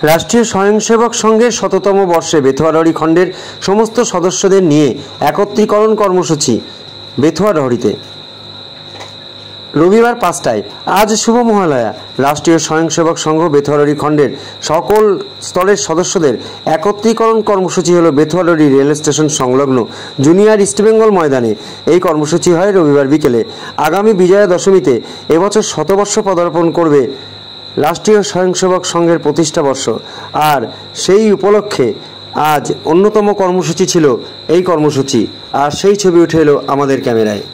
রাষ্ট্রীয় স্বয়ংসেবক সংঘের ১০০তম বর্ষে বেথুয়াডহরি খণ্ডের সমস্ত সদস্যদের নিয়ে একত্রীকরণ কর্মসূচি বেথুয়াডহরিতে রবিবার ৫টায়। আজ শুভ মহালয়া। রাষ্ট্রীয় স্বয়ংসেবক সংঘ বেথুয়াডহরি খণ্ডের সকল স্তরের সদস্যদের একত্রীকরণ কর্মসূচি হল বেথুয়াডহরি রেল স্টেশন সংলগ্ন জুনিয়র ইস্টবেঙ্গল ময়দানে। এই কর্মসূচি হয় রবিবার বিকেলে। আগামী বিজয়া দশমীতে এবছর ১০০বর্ষ পদার্পণ করবে রাষ্ট্রীয় স্বয়ংসেবক সংঘের প্রতিষ্ঠাবর্ষ, আর সেই উপলক্ষে আজ অন্যতম কর্মসূচি ছিল এই কর্মসূচি। আর সেই ছবি উঠে এলো আমাদের ক্যামেরায়।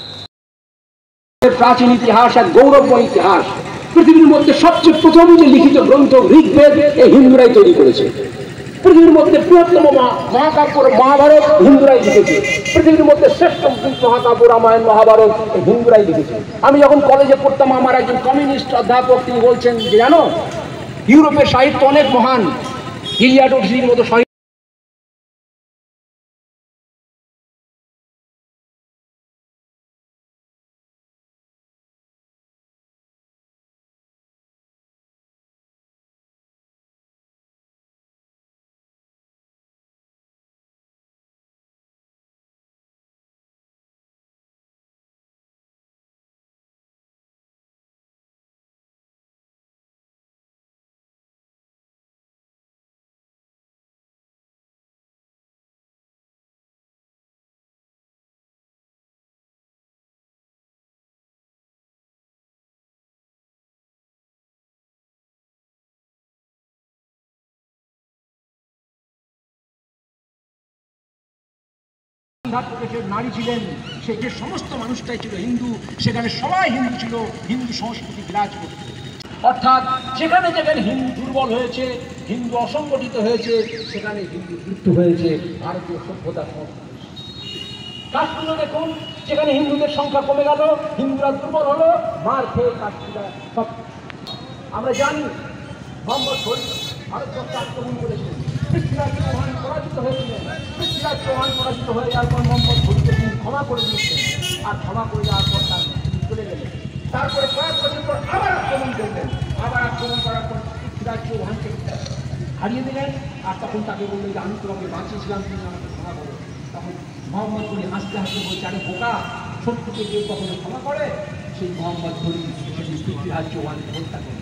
প্রাচীন ইতিহাস, এক গৌরবময় ইতিহাস। পৃথিবীর মধ্যে সবচেয়ে প্রথম যে লিখিত গ্রন্থ ঋগ্বেদ এই হিন্দুরাই তৈরি করেছে। পৃথিবীর মধ্যে বৃহত্তম মহাকাব্য মহাভারত হিন্দুরাই লিখেছে। পৃথিবীর মধ্যে শ্রেষ্ঠ মহাকাব্য রামায়ণ মহাভারত হিন্দুরাই লিখেছে। আমি যখন কলেজে পড়তাম, আমার একজন কমিউনিস্ট অধ্যাপক তিনি বলছেন যে জানো, ইউরোপের সাহিত্য অনেক মহান, ইলিয়াড ওডিসির মতো নারী ছিলেন, সেই যে সমস্ত মানুষটাই ছিল হিন্দু, সেখানে সবাই হিন্দু ছিল, হিন্দু সংস্কৃতি বিরাজ করত। অর্থাৎ যেখানে যেখানে হিন্দু দুর্বল হয়েছে, হিন্দু অসংগঠিত হয়েছে, সেখানে হিন্দু মৃত্যু হয়েছে। ভারতীয় সভ্যতা কাশ্মীরে দেখুন, যেখানে হিন্দুদের সংখ্যা কমে গেল, হিন্দুরা দুর্বল হলো, মার খেয়ে কাশ্মীরা সব। আমরা জানি মোহাম্মদ ঘড়ি ভারতবর্ষে আক্রমণ করেছিলেন, পৃথ্বীরাজ চৌহান পরাজিত হয়েছিলেন। পৃথ্বীরাজ চৌহান পরাজিত হয়ে যাওয়ার পর মোহাম্মদ ঘড়িকে তিনি ক্ষমা করে দিয়েছেন, আর ক্ষমা করে যাওয়ার পর তার চলে গেলেন। তারপরে কয়েক বছর পর আবার আক্রমণ করলেন। আবার আক্রমণ করার পর পৃথ্বীরাজ চৌহানকে হারিয়ে দিলেন, আর তখন তাকে বললেন যে আমি তোমাকে বাঁচিয়েছিলাম, তুমি আমাকে ক্ষমা করো। তখন মোহাম্মদ ঘড়ি হাসতে হাসতে বলছে, আরে বোকা, শত্রুকে কেউ কখনো ক্ষমা করে? সেই মোহাম্মদ ঘড়ি সেটি পৃথ্বীরাজ চৌহানকে হত্যা করে।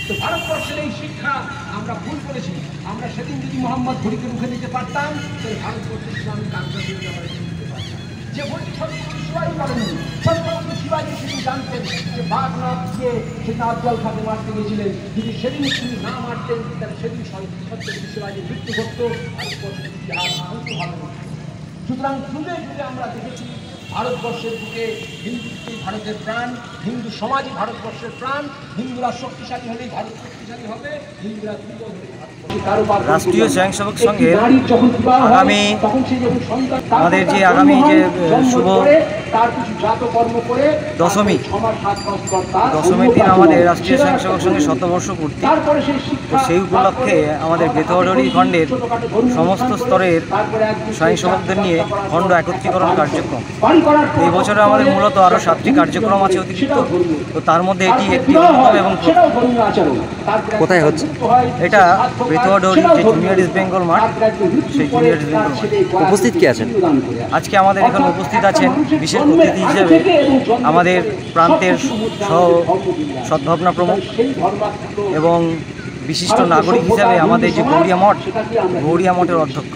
তো ভারতবর্ষের এই শিক্ষা আমরা ভুল করেছি। আমরা সেদিন যদি মোহাম্মদ ঘড়িকে রুখে দিতে পারতাম, তাহলে ভারতবর্ষের ইসলামিক আগ্রহীকে আমরা দিতে পারতাম। যে ঘড়ি ছত্রপতি শিবাজি করেননি, ছত্রপতি শিবাজি সেদিন জানতেন যে বাঘ না দিয়ে সেটা আফজল খাকে মারতে গিয়েছিলেন। যদি সেদিন তিনি না মারতেন, তাহলে সেদিন ছত্রপতি শিবাজির মৃত্যু ঘটত, ভারতবর্ষের ইতিহাস ধ্বংস হবে। সুতরাং যুগে যুগে আমরা দেখেছি ভারতবর্ষের বুকে হিন্দুত্বই ভারতের প্রাণ, হিন্দু সমাজই ভারতবর্ষের প্রাণ। হিন্দুরা শক্তিশালী হলেই ভারত শক্তিশালী হবে, হিন্দুরা দুর্বল হলেই রাষ্ট্রীয় স্বয়ংসেবক সংঘের আগামী আমাদের যে আগামী যে শুভ দশমীর দিন আমাদের রাষ্ট্রীয় স্বয়ংসেবক সংঘের ১০০বর্ষ পূর্তি। তো সেই উপলক্ষে আমাদের বেথুয়াডহরি খণ্ডের সমস্ত স্তরের স্বয়ংসেবকদের নিয়ে খণ্ড একত্রীকরণ কার্যক্রম। এই বছরে আমাদের মূলত আরও 7টি কার্যক্রম আছে অতিরিক্ত। তো তার মধ্যে এটি একটি অন্যতম এবং কোথায় হচ্ছে এটা বেথুয়াডহরি যে জুনিয়র ইস্টবেঙ্গল মাঠ, সেই জুনিয়র ইস্টবেঙ্গল মাঠ। উপস্থিত কে আছেন আজকে? আমাদের এখানে উপস্থিত আছেন বিশেষ অতিথি হিসেবে আমাদের প্রান্তের সদ্ভাবনা প্রমুখ এবং বিশিষ্ট নাগরিক হিসাবে আমাদের যে গৌড়িয়া মঠের অধ্যক্ষ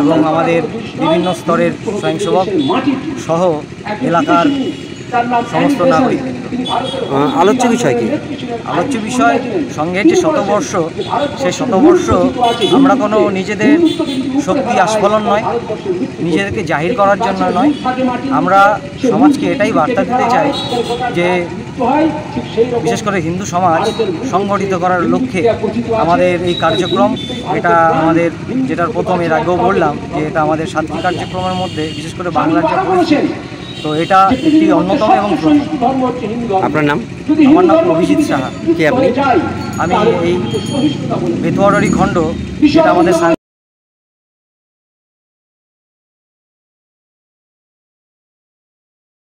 এবং আমাদের বিভিন্ন স্তরের স্বয়ংসেবক সহ এলাকার সমস্ত নাগরিক। আলোচ্য বিষয় কি? আলোচ্য বিষয় সংঘের যে ১০০বর্ষ, সেই ১০০বর্ষ আমরা কোনো নিজেদের শক্তি আস্ফলন নয়, নিজেদেরকে জাহির করার জন্য নয়, আমরা সমাজকে এটাই বার্তা দিতে চাই যে বিশেষ করে হিন্দু সমাজ সংগঠিত করার লক্ষ্যে আমাদের এই কার্যক্রম। এটা আমাদের যেটার প্রথম এর আগেও বললাম যে এটা আমাদের 7টি কার্যক্রমের মধ্যে বিশেষ করে বাংলার যে পরিস্থিতি, তো এটা একটি অন্যতম এবং প্রথম। আপনার নাম? আমার নাম অভিজিৎ সাহা। কে আপনি? আমি এই বেথুয়াডহরি খণ্ড, যেটা আমাদের